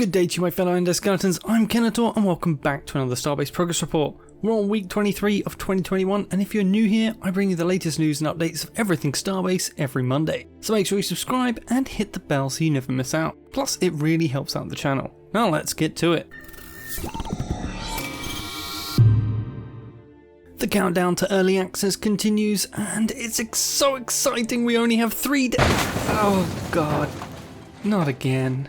Good day to you, my fellow endoskeletons. I'm Kenetor and welcome back to another Starbase progress report. We're on week 23 of 2021, and if you're new here, I bring you the latest news and updates of everything Starbase every Monday. So make sure you subscribe and hit the bell so you never miss out. Plus, it really helps out the channel. Now let's get to it. The countdown to early access continues, and it's so exciting. We only have 3 days. Oh god, not again.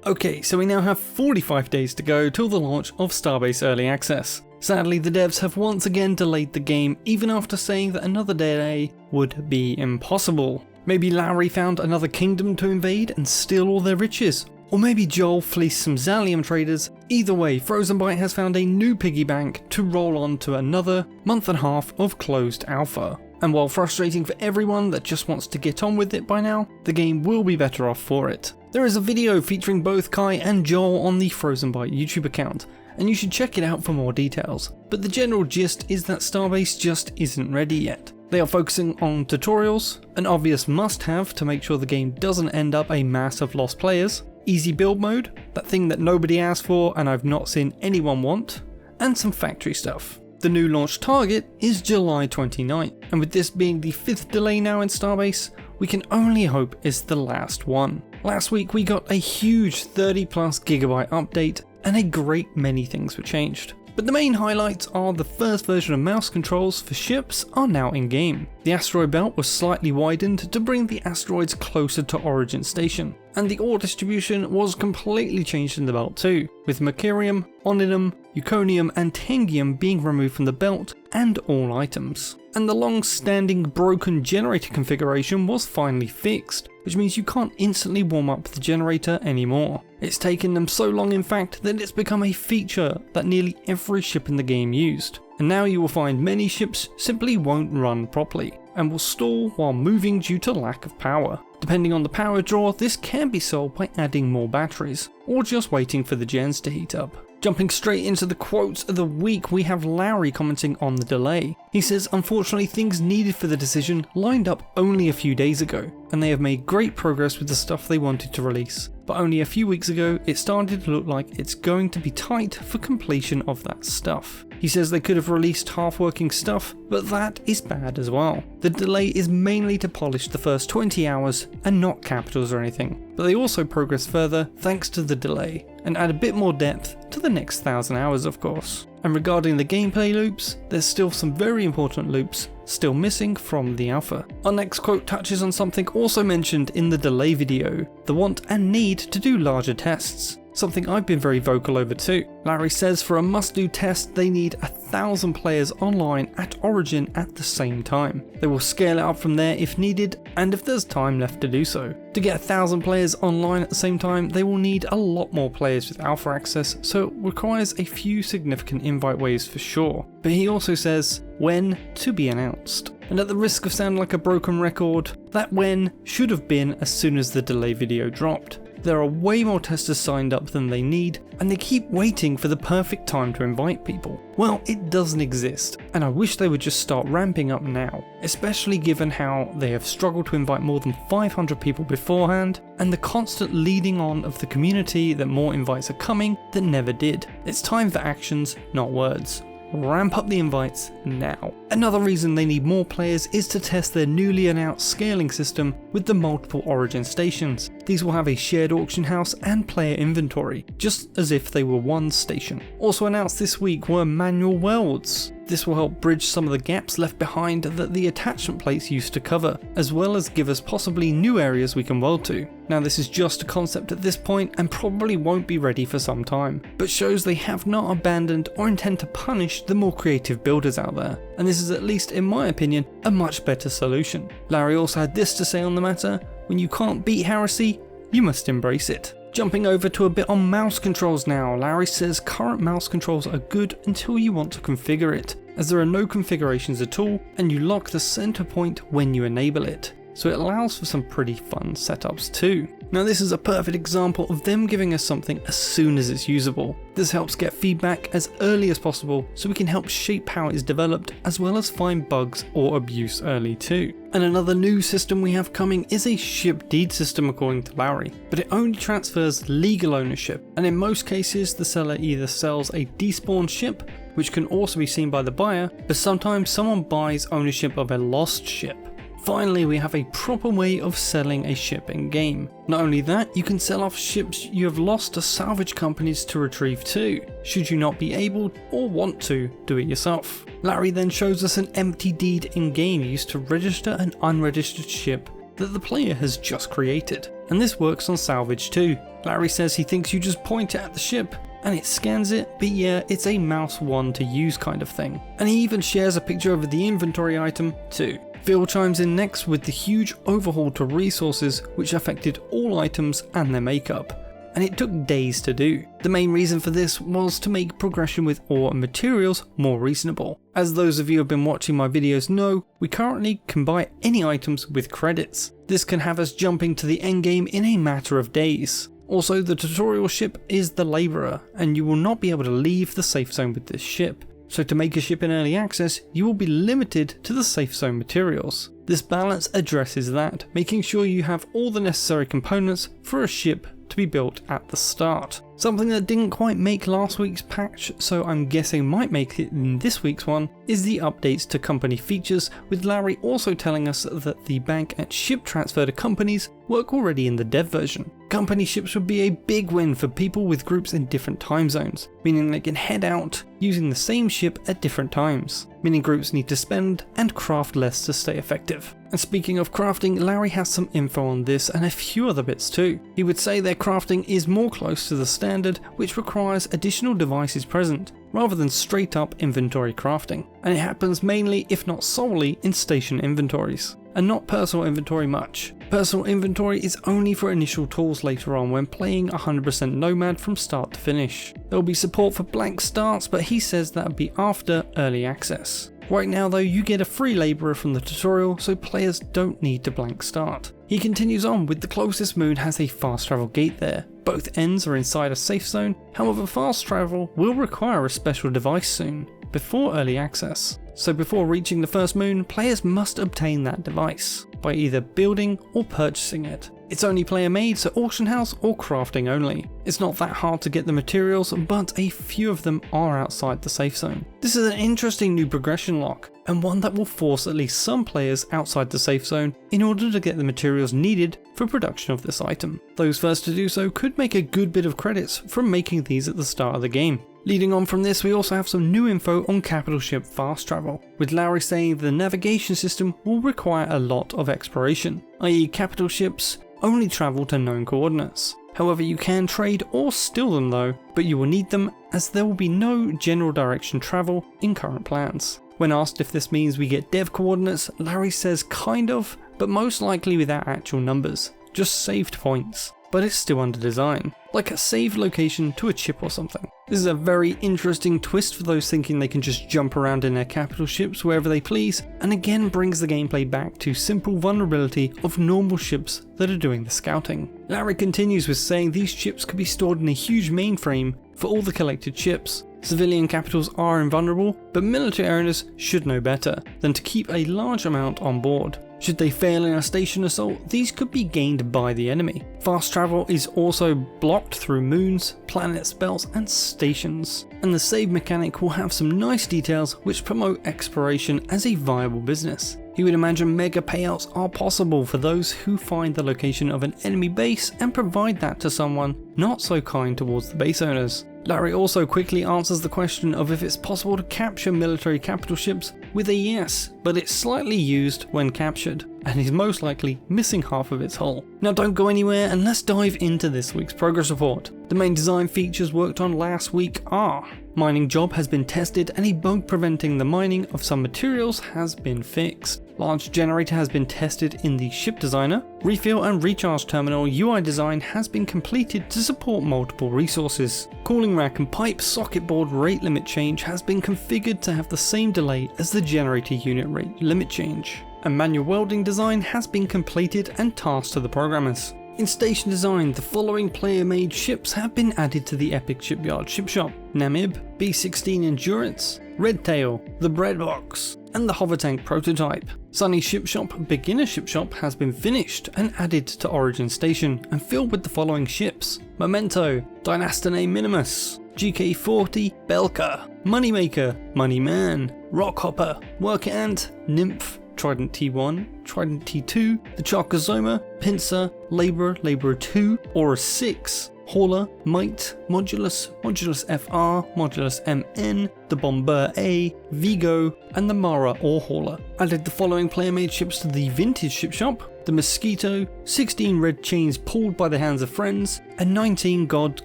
Okay, so we now have 45 days to go till the launch of Starbase Early Access. Sadly, the devs have once again delayed the game, even after saying that another delay would be impossible. Maybe Lowry found another kingdom to invade and steal all their riches. Or maybe Joel fleeced some Zalium traders. Either way, Frozenbyte has found a new piggy bank to roll on to another month and a half of closed alpha. And while frustrating for everyone that just wants to get on with it by now, the game will be better off for it. There is a video featuring both Kai and Joel on the Frozenbyte YouTube account, and you should check it out for more details. But the general gist is that Starbase just isn't ready yet. They are focusing on tutorials, an obvious must-have to make sure the game doesn't end up a mass of lost players, easy build mode, that thing that nobody asked for and I've not seen anyone want, and some factory stuff. The new launch target is July 29th, and with this being the 5th delay now in Starbase, we can only hope it's the last one. Last week we got a huge 30+ gigabyte update, and a great many things were changed. But the main highlights are the first version of mouse controls for ships are now in game. The asteroid belt was slightly widened to bring the asteroids closer to Origin Station, and the ore distribution was completely changed in the belt too, with Mercurium, Oninum, Euconium and Tengium being removed from the belt and all items. And the long-standing broken generator configuration was finally fixed, which means you can't instantly warm up the generator anymore. It's taken them so long in fact that it's become a feature that nearly every ship in the game used. And now you will find many ships simply won't run properly, and will stall while moving due to lack of power. Depending on the power draw, this can be solved by adding more batteries, or just waiting for the gens to heat up. Jumping straight into the quotes of the week, we have Lowry commenting on the delay. He says, unfortunately things needed for the decision lined up only a few days ago, and they have made great progress with the stuff they wanted to release. But only a few weeks ago, it started to look like it's going to be tight for completion of that stuff. He says they could have released half-working stuff, but that is bad as well. The delay is mainly to polish the first 20 hours and not capitals or anything, but they also progress further thanks to the delay, and add a bit more depth to the next 1000 hours of course. And regarding the gameplay loops, there's still some very important loops still missing from the alpha. Our next quote touches on something also mentioned in the delay video, the want and need to do larger tests. Something I've been very vocal over too. Larry says for a must-do test they need 1,000 players online at Origin at the same time. They will scale it up from there if needed and if there's time left to do so. To get 1,000 players online at the same time, they will need a lot more players with alpha access, so it requires a few significant invite waves for sure. But he also says, when to be announced. And at the risk of sounding like a broken record, that when should have been as soon as the delay video dropped. There are way more testers signed up than they need, and they keep waiting for the perfect time to invite people. Well, it doesn't exist, and I wish they would just start ramping up now, especially given how they have struggled to invite more than 500 people beforehand, and the constant leading on of the community that more invites are coming that never did. It's time for actions, not words. Ramp up the invites now. Another reason they need more players is to test their newly announced scaling system with the multiple Origin stations. These will have a shared auction house and player inventory, just as if they were one station. Also announced this week were manual welds. This will help bridge some of the gaps left behind that the attachment plates used to cover, as well as give us possibly new areas we can weld to. Now this is just a concept at this point and probably won't be ready for some time, but shows they have not abandoned or intend to punish the more creative builders out there, and this is at least in my opinion a much better solution. Larry also had this to say on the matter: when you can't beat heresy, you must embrace it. Jumping over to a bit on mouse controls now, Larry says current mouse controls are good until you want to configure it, as there are no configurations at all and you lock the center point when you enable it. So it allows for some pretty fun setups too. Now this is a perfect example of them giving us something as soon as it's usable. This helps get feedback as early as possible so we can help shape how it is developed as well as find bugs or abuse early too. And another new system we have coming is a ship deed system according to Larry, but it only transfers legal ownership, and in most cases the seller either sells a despawned ship, which can also be seen by the buyer, but sometimes someone buys ownership of a lost ship. Finally, we have a proper way of selling a ship in game. Not only that, you can sell off ships you have lost to salvage companies to retrieve too, should you not be able or want to do it yourself. Larry then shows us an empty deed in game used to register an unregistered ship that the player has just created, and this works on salvage too. Larry says he thinks you just point it at the ship and it scans it, but yeah, it's a mouse one to use kind of thing. And he even shares a picture of the inventory item too. Phil chimes in next with the huge overhaul to resources which affected all items and their makeup, and it took days to do. The main reason for this was to make progression with ore and materials more reasonable. As those of you who have been watching my videos know, we currently can buy any items with credits. This can have us jumping to the endgame in a matter of days. Also, the tutorial ship is the Labourer, and you will not be able to leave the safe zone with this ship. So to make a ship in early access, you will be limited to the safe zone materials. This balance addresses that, making sure you have all the necessary components for a ship to be built at the start. Something that didn't quite make last week's patch, so I'm guessing might make it in this week's one, is the updates to company features, with Larry also telling us that the bank and ship transfer to companies work already in the dev version. Company ships would be a big win for people with groups in different time zones, meaning they can head out using the same ship at different times, meaning groups need to spend and craft less to stay effective. And speaking of crafting, Larry has some info on this and a few other bits too. He would say their crafting is more close to the standard, which requires additional devices present, rather than straight up inventory crafting. And it happens mainly, if not solely, in station inventories, and not personal inventory much. Personal inventory is only for initial tools later on when playing 100% Nomad from start to finish. There will be support for blank starts, but he says that would be after early access. Right now though, you get a free labourer from the tutorial, so players don't need to blank start. He continues on with the closest moon has a fast travel gate there. Both ends are inside a safe zone, however fast travel will require a special device soon, before early access. So before reaching the first moon, players must obtain that device, by either building or purchasing it. It's only player made, so auction house or crafting only. It's not that hard to get the materials, but a few of them are outside the safe zone. This is an interesting new progression lock, and one that will force at least some players outside the safe zone in order to get the materials needed for production of this item. Those first to do so could make a good bit of credits from making these at the start of the game. Leading on from this, we also have some new info on capital ship fast travel, with Larry saying the navigation system will require a lot of exploration, i.e. capital ships only travel to known coordinates. However, you can trade or steal them though, but you will need them as there will be no general direction travel in current plans. When asked if this means we get dev coordinates, Larry says kind of, but most likely without actual numbers, just saved points. But it's still under design, like a saved location to a chip or something. This is a very interesting twist for those thinking they can just jump around in their capital ships wherever they please, and again brings the gameplay back to simple vulnerability of normal ships that are doing the scouting. Larry continues with saying these chips could be stored in a huge mainframe for all the collected chips. Civilian capitals are invulnerable, but military owners should know better than to keep a large amount on board. Should they fail in a station assault, these could be gained by the enemy. Fast travel is also blocked through moons, planets, belts and stations, and the save mechanic will have some nice details which promote exploration as a viable business. He would imagine mega payouts are possible for those who find the location of an enemy base and provide that to someone not so kind towards the base owners. Larry also quickly answers the question of if it's possible to capture military capital ships with a yes, but it's slightly used when captured, and is most likely missing half of its hull. Now don't go anywhere and let's dive into this week's progress report. The main design features worked on last week are: mining job has been tested and a bug preventing the mining of some materials has been fixed. Large generator has been tested in the ship designer. Refill and recharge terminal UI design has been completed to support multiple resources. Cooling rack and pipe socket board rate limit change has been configured to have the same delay as the generator unit rate limit change. A manual welding design has been completed and tasked to the programmers. In station design, the following player-made ships have been added to the Epic Shipyard ship shop: Namib, B-16 Endurance, Redtail, the Breadbox, and the Hover Tank prototype. Sunny Ship Shop Beginner Ship Shop has been finished and added to Origin Station and filled with the following ships: Memento, Dynastine Minimus, GK40, Belka, Moneymaker, Moneyman, Rockhopper, Worker Ant, Nymph, Trident T1, Trident T2, the Charkazoma, Pincer, Labourer, Labourer 2, Aura 6, Hauler, Mite, Modulus, Modulus FR, Modulus MN, the Bomber A, Vigo, and the Mara Ore Hauler. Added the following player-made ships to the Vintage Ship Shop: the Mosquito, 16 red chains pulled by the hands of friends, and 19 God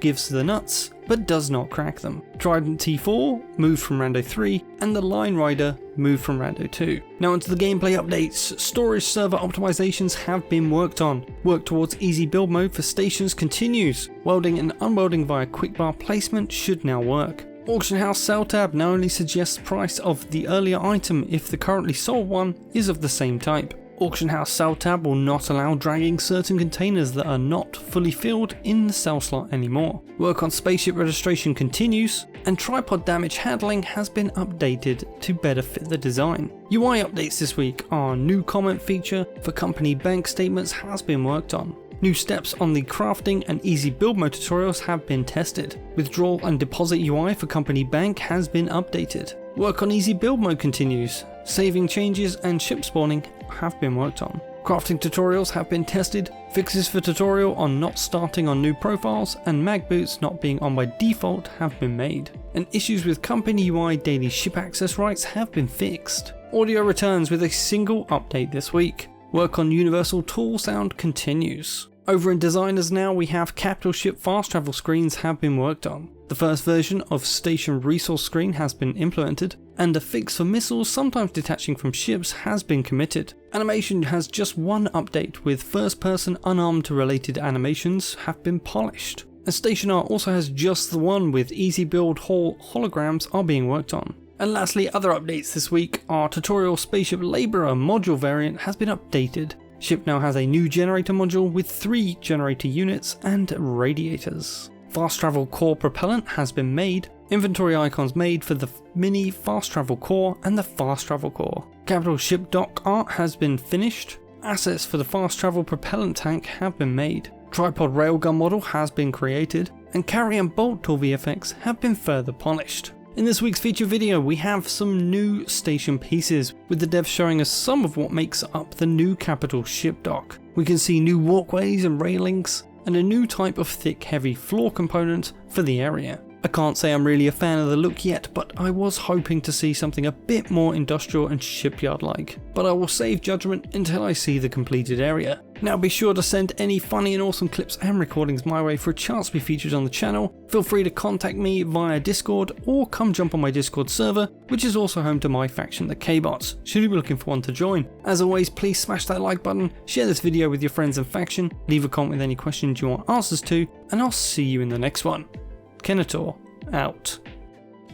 gives the nuts, but does not crack them. Trident T4, moved from Rando 3, and the Line Rider, moved from Rando 2. Now onto the gameplay updates. Storage server optimizations have been worked on. Work towards easy build mode for stations continues. Welding and unwelding via quickbar placement should now work. Auction house sell tab now only suggests price of the earlier item if the currently sold one is of the same type. Auction house sell tab will not allow dragging certain containers that are not fully filled in the sell slot anymore. Work on spaceship registration continues, and tripod damage handling has been updated to better fit the design. UI updates this week are: new comment feature for company bank statements has been worked on. New steps on the crafting and easy build mode tutorials have been tested. Withdrawal and deposit UI for company bank has been updated. Work on easy build mode continues. Saving changes and ship spawning have been worked on. Crafting tutorials have been tested. Fixes for tutorial on not starting on new profiles and mag boots not being on by default have been made. And issues with company UI daily ship access rights have been fixed. Audio returns with a single update this week. Work on universal tool sound continues. Over in designers now, we have capital ship fast travel screens have been worked on. The first version of station resource screen has been implemented, and a fix for missiles sometimes detaching from ships has been committed. Animation has just one update, with first person unarmed related animations have been polished. And station art also has just the one, with easy build haul holograms are being worked on. And lastly, other updates this week are tutorial spaceship labourer module variant has been updated. Ship now has a new generator module with 3 generator units and radiators. Fast travel core propellant has been made. Inventory icons made for the mini fast travel core and the fast travel core. Capital ship dock art has been finished. Assets for the fast travel propellant tank have been made. Tripod railgun model has been created, and carry and bolt tool VFX have been further polished. In this week's feature video, we have some new station pieces, with the devs showing us some of what makes up the new capital ship dock. We can see new walkways and railings, and a new type of thick heavy floor component for the area. I can't say I'm really a fan of the look yet, but I was hoping to see something a bit more industrial and shipyard-like. But I will save judgment until I see the completed area. Now be sure to send any funny and awesome clips and recordings my way for a chance to be featured on the channel. Feel free to contact me via Discord or come jump on my Discord server, which is also home to my faction, the K-Bots, should you be looking for one to join. As always, please smash that like button, share this video with your friends and faction, leave a comment with any questions you want answers to, and I'll see you in the next one. Kenetor, out.